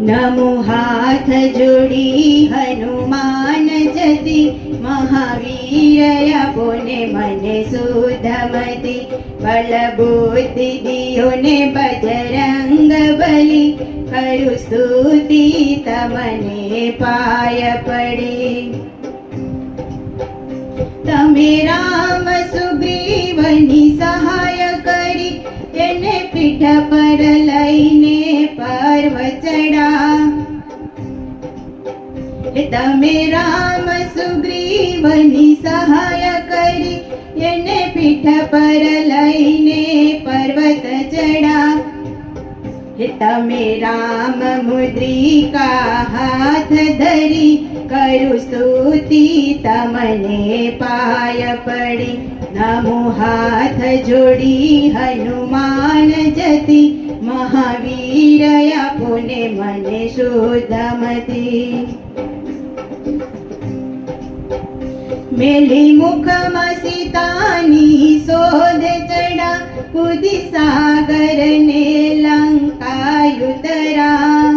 નમો હાથ જોડી હનુમાન જતી, મહાવીર આપોને મને સુધમતી. બળ બુદ્ધિ દિયો ને બજરંગ બલી, કરું સ્તુતિ તમને પાય પડી. તમે રામ સુગ્રીવની સહાય કરી, એને પીઠ પર લઈને પર્વત ચડા. તમે રામ સુગ્રીવની સહાય કરી, એને પીઠ પર લઈને પર્વત ચડા. તમે રામ મુદ્રિકા હાથ ધરી, કરું સ્તુતિ તમને પાય પડી. નમો હાથ જોડી હનુમાન જતી, મહાવીર આપોને મને શુદ્ધમતી. મેલી મુખમાં સીતાની શોધ ચડા, કૂદી સાગર ને લંકા ઉતરા.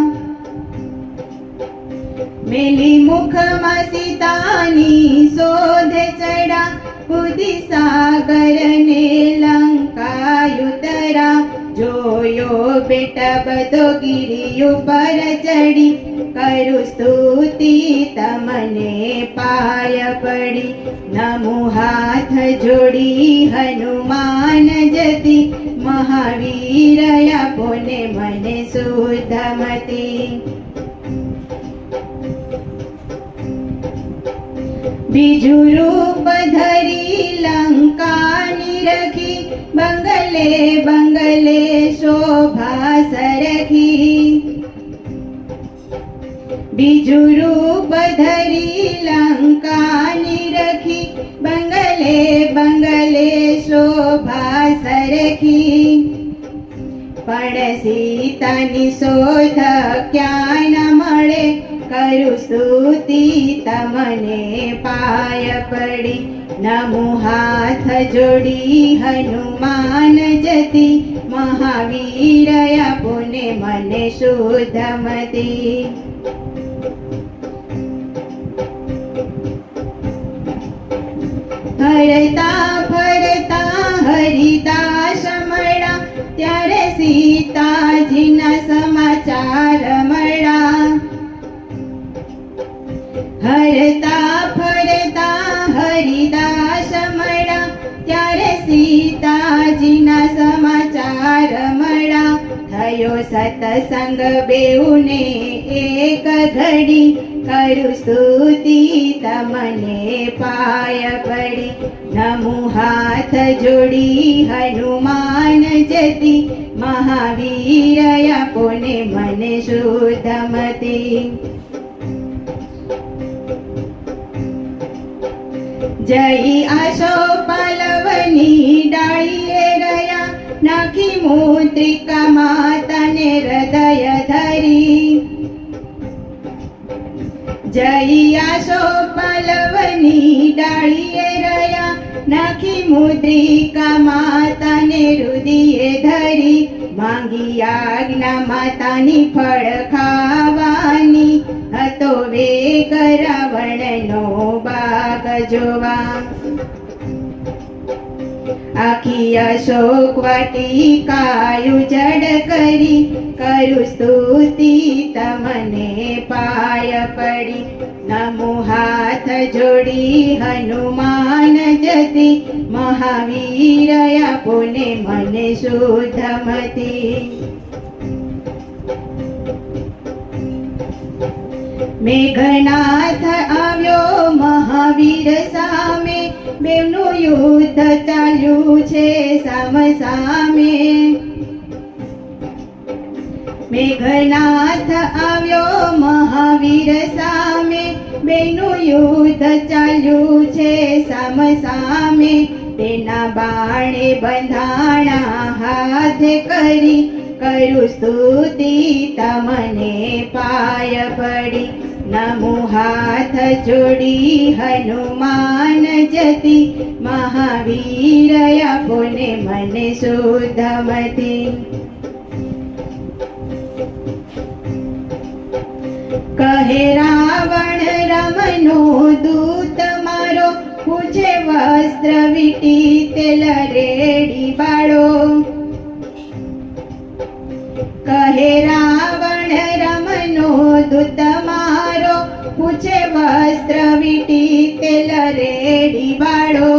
મેલી મુખમાં સીતાની શોધ ચડા, કૂદી સાગર ને લંકા ઉતરા. જોયો બેટા બધો ગિરી ઉપર ચડી, કરું સ્તુતિ તમને પાય પડી. નમો હાથ જોડી હનુમાન જતી, મહાવીર આપોને મને શુદ્ધમતી. બીજું રૂપ ધરી લંકાની રખી, બંગલે બંગલે શોભા સરખી. બીજું રૂપ ધરી લંકાની રખી, બંગલે બંગલે શોભા સરખી. પણ સીતાની શોધ ક્યાંય ન મળે, કરું સ્તુતિ તમને પાય પડી. નમો હાથ જોડી હનુમાન જતી, મહાવીર આપોને મને શુદ્ધમતી. ફરતા ફરતા હરિદાસ મળ્યા, ત્યારે સીતાજીના સમાચાર મળ્યા. હરતા ફરતા હરિદાસ મળ્યા, ત્યારે સીતાજીના સમાચાર મળ્યા. થયો સતસંગ બેઉને એક ઘડી, કરું સ્તુતિ તમને પાય પડી. નમો હાથ જોડી હનુમાન જતી, મહાવીર આપોને મને શુદ્ધમતી. જય આશો પાલવની ડાળીએ રહ્યા, નાખી મુદ્રિકા માતાને હૃદય ધરી. જય આશો પાલવની ડાળીએ રહ્યા, નાખી મુદ્રિકા માતાને હૃદયે ધરી. માંગી આજ્ઞા માતાની ફળ ખાવાની, હતો વેગ રાવણનો બાગ જોવા. આખી અશોક વાટિકાયું જડ કરી, કરું સ્તુતિ તમને પાય પડી. નમો હાથ જોડી હનુમાન જતી, મહાવીર આપોને મને શુદ્ધમતી. મેઘનાથ આવ્યો મહાવીર સામે, બેવનું યુદ્ધ ચાલ્યું છે સામસામે. મેઘનાથ આવ્યો મહાવીર સામે, બેનું યુદ્ધ ચાલ્યું છે સામસામે. તેના બાણે બંધાણા હાથ કરી, કરું સ્તુતિ તમને પાય પડી. નમો હાથ જોડી હનુમાન જતી, મહાવીર આપોને મને શુદ્ધમતી. કહે રાવણ રામનો દૂત મારો, પૂછે વસ્ત્ર વીટી તેલ રેડી બાળો. કહે રાવણ રામનો દૂત મારો, પૂછે વસ્ત્ર વીટી તેલ રેડી બાળો.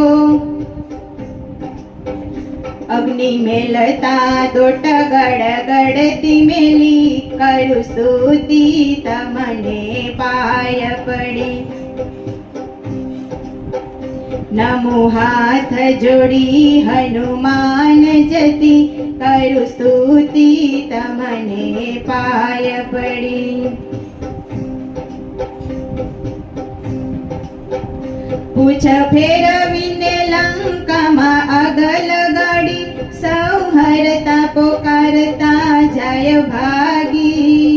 અગ્નિ મેલતા દોટ ગડગડતી મેલી, કરું સ્તુતિ તમને પાય પડી. નમો હાથ જોડી હનુમાન જતી, કરું સ્તુતિ તમને પાય પડી. પૂછ ફેરવીને લંકામાં આગ લગાડી, સૌ હરતા પોકારતા જાય ભાગી.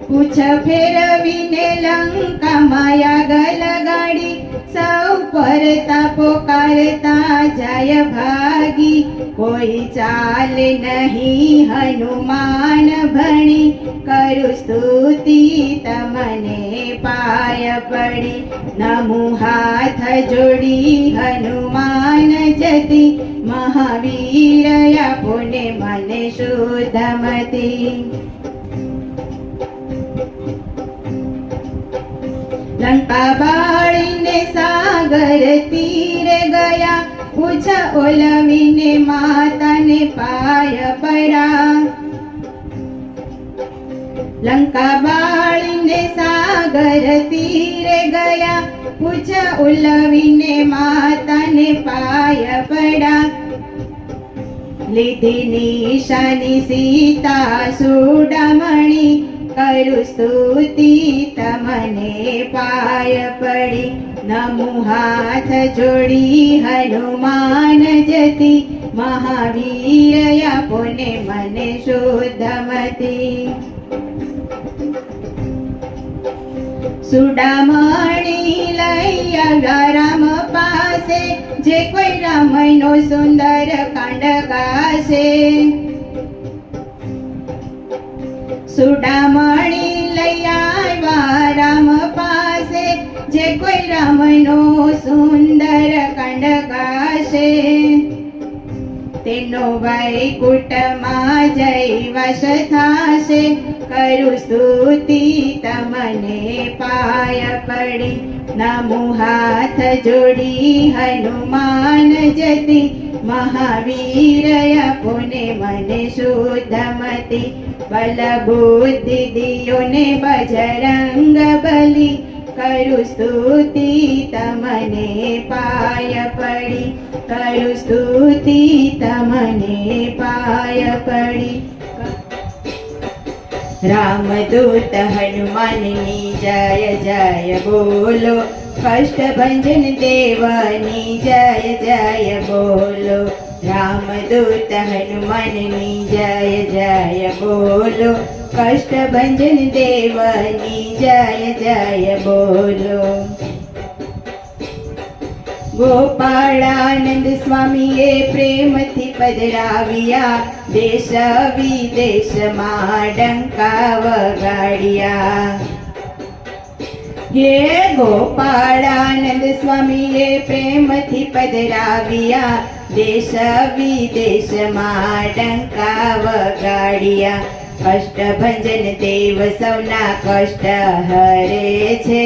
પૂછ ફેરવીને લંકામાં આગ લગાડી, સૌ પરતા પોકારતા જાય ભાગી. કોઈ ચાલે નહીં હનુમાન ભણી, કરું સ્તુતિ તમને પાય પડી. નમો હાથ જોડી હનુમાન જતી, મહાવીર આપોને મને શુદ્ધ મતી. લંકા બાળીને સાગર તીરે ગયા, પૂછા ઓલવીને માતાને પાય પડા. લંકા બાળીને સાગર તીરે ગયા, પૂછા ઓલવીને માતાને પાય પડા. લીધી નિશાની સીતા સુડામણી, કરું સ્તુતિ તમને પાય પડી. નમો હાથ જોડી હનુમાન જતી, મહાવીર આપોને મને શુદ્ધ મતી. સુડામણી લઈ આવ્યા રામ પાસે, જે કોઈ રામનો સુંદર કાંડ ગાશે. સુડામણી લઈ આવ્યા રામ પાસે, જે કોઈ રામનો સુંદર કાંડ ગાશે. તેનો વૈકુંઠમાં જય વાસ થાશે, કરું સ્તુતિ તમને પાય પડી. નમો હાથ જોડી હનુમાન જતી, મહાવીર આપોને મને શુદ્ધ મતી. બલ બુદ્ધિ દિયોને બજરંગ બલી, કરું સ્તુતિ તમને પાય પડી. કરું સ્તુતિ તમને પાય પડી. રામદૂત હનુમાનની જય જય બોલો, કષ્ટભંજન દેવની જય જય બોલો. રામદૂત હનુમાનની જય જય બોલો, કષ્ટભંજન દેવની જય જય બોલો. ગોપાળાનંદ સ્વામીએ પ્રેમથી પધરાવ્યા, દેશ વિદેશમાં ડંકા વગાડ્યા. હે ગોપાળાનંદ સ્વામીએ પ્રેમથી પધરાવ્યા, દેશ વિદેશમાં ડંકા વગાડ્યા. કષ્ટભંજન દેવ સૌના કષ્ટ હરે છે,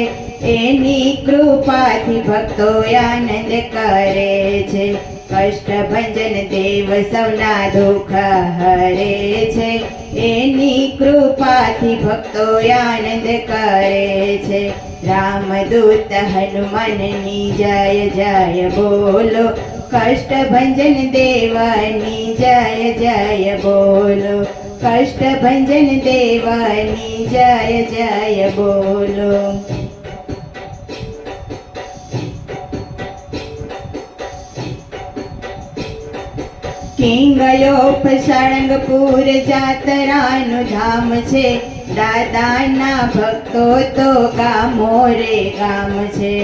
એની કૃપાથી ભક્તો આનંદ કરે છે. કષ્ટભંજન દેવ સૌના દુઃખ હરે છે, એની કૃપાથી ભક્તો આનંદ કરે છે. રામદૂત હનુમાનની જય જય બોલો, કષ્ટભંજન દેવની જય જય બોલો. કષ્ટભંજન દેવની જય જય બોલો. કિંગયોપ સાળંગપુર જાતરાનું ધામ છે, દાદાના ભક્તો તો ગામો રે ગામ છે.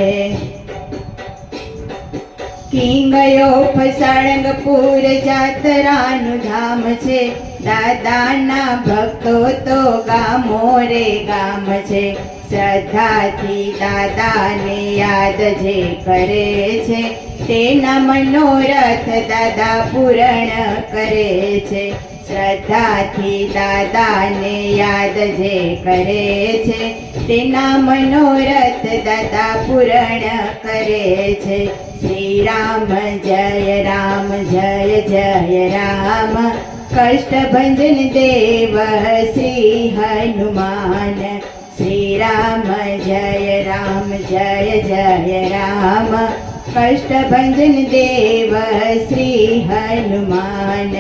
કિંગયો ફસાળંગપુર જાતરાનું ધામ છે, દાદાના ભક્તો તો ગામો રે ગામ છે. શ્રદ્ધાથી દાદાને યાદ જે કરે છે, તેના મનોરથ દાદા પૂરણ કરે છે. શ્રદ્ધાથી દાદાને યાદ જે કરે છે, તેના મનોરથ દાદા પૂરણ કરે છે. શ્રી રામ જય રામ જય જય રામ, કષ્ટભંજન દેવ શ્રી હનુમાન. શ્રી રામ જય રામ જય જય રામ, કષ્ટભંજન દેવ શ્રી હનુમાન.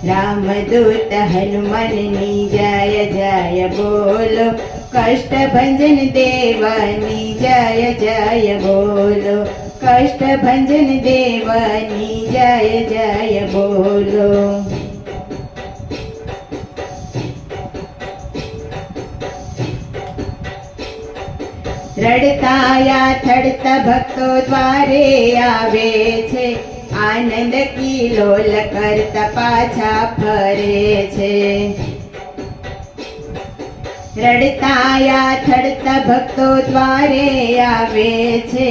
રામદૂત હનુમાનની જય જય બોલો, કષ્ટભંજન દેવની જય જય બોલો, કષ્ટભંજન દેવની જય જય બોલો. રડતાયા થડતા ભક્તો દ્વારે આવે છે, આનંદ કિલોલ કરતા પાછા ફરે છે. રડતાયા થડતા ભક્તો દ્વારે આવે છે,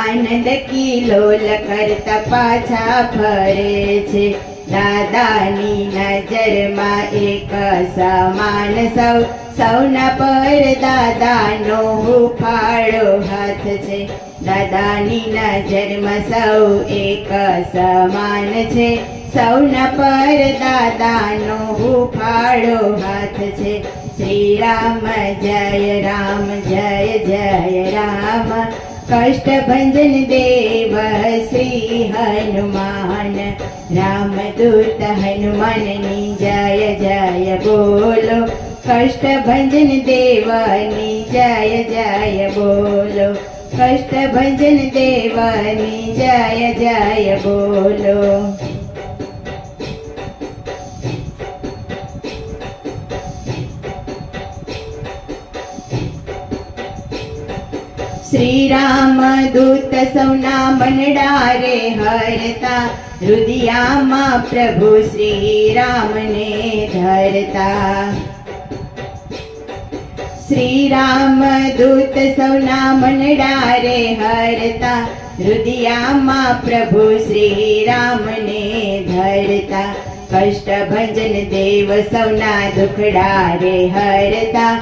આનંદ કિલોલ કરતા પાછા ફરે છે. દાદાની નજરમાં એક સમાન સૌ, સૌના પર દાદાનો હુફાળો હાથ છે. દાદાની નજરમાં સૌ એક સમાન છે, સૌના પર દાદાનો હુફાળો હાથ છે. શ્રી રામ જય રામ જય જય રામ, કષ્ટભંજન દેવ શ્રી હનુમાન. રામદૂત હનુમાનની જય જય બોલો, કષ્ટભંજન દેવની જય જય બોલો, કષ્ટભંજન દેવની જય જય બોલો. શ્રી રામ દૂત સૌના મનડા રે હરતા, હૃદયામાં પ્રભુ શ્રી રામને ધરતા. શ્રી રામ દૂત સૌના મનડા રે હરતા, હૃદયામાં પ્રભુ શ્રી રામને ધરતા. કષ્ટભંજન દેવ સૌના દુખડા રે હરતા,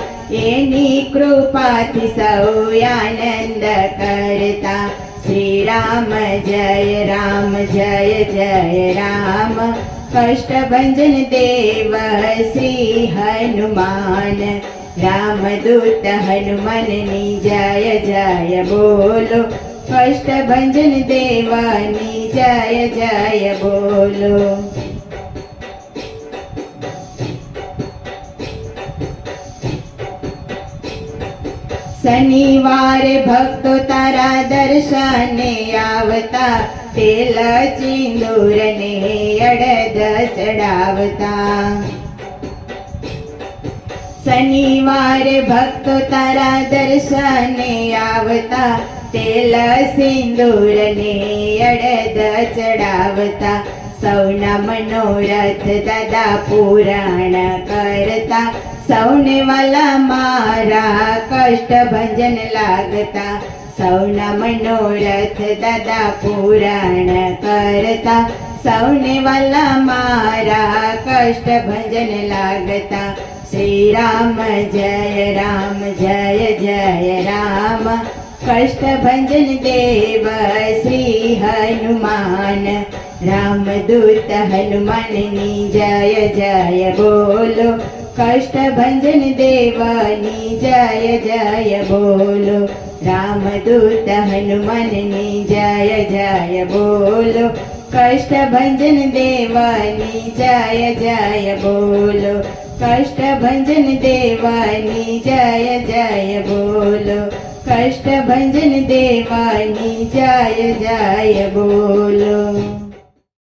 એની કૃપાથી સૌ આનંદ કરતા. શ્રી રામ જય રામ જય જય રામ, કષ્ટભંજન દેવ શ્રી હનુમાન. રામદૂત હનુમાનની જય જય બોલો, કષ્ટભંજન દેવની જય જય બોલો. શનિવારે ભક્તો તારા દર્શને આવતા, તેલ ચિંદૂરને અડદ ચડાવતા. શનિવારે ભક્તો તારા દર્શને આવતા, તેલ સિંદૂરને અડદ ચડાવતા. સૌના મનોરથ દાદા પુરાણ કરતા, સૌને વાલા મારા કષ્ટભંજન લાગતા. સૌના મનોરથ દાદા પુરાણ કરતા, સૌને વાલા મારા કષ્ટભંજન લાગતા. શ્રી રામ જય રામ જય જય રામ, કષ્ટભંજન દેવ શ્રી હનુમાન. રામદૂત હનુમાનની જય જય બોલો, કષ્ટભંજન દેવની જય જય બોલો. રામદૂત હનુમાનની જય જય બોલો, કષ્ટભંજન દેવની જય જય બોલો, કષ્ટભંજન દેવની જય જય બોલો, કષ્ટભંજન દેવની જય જય બોલો.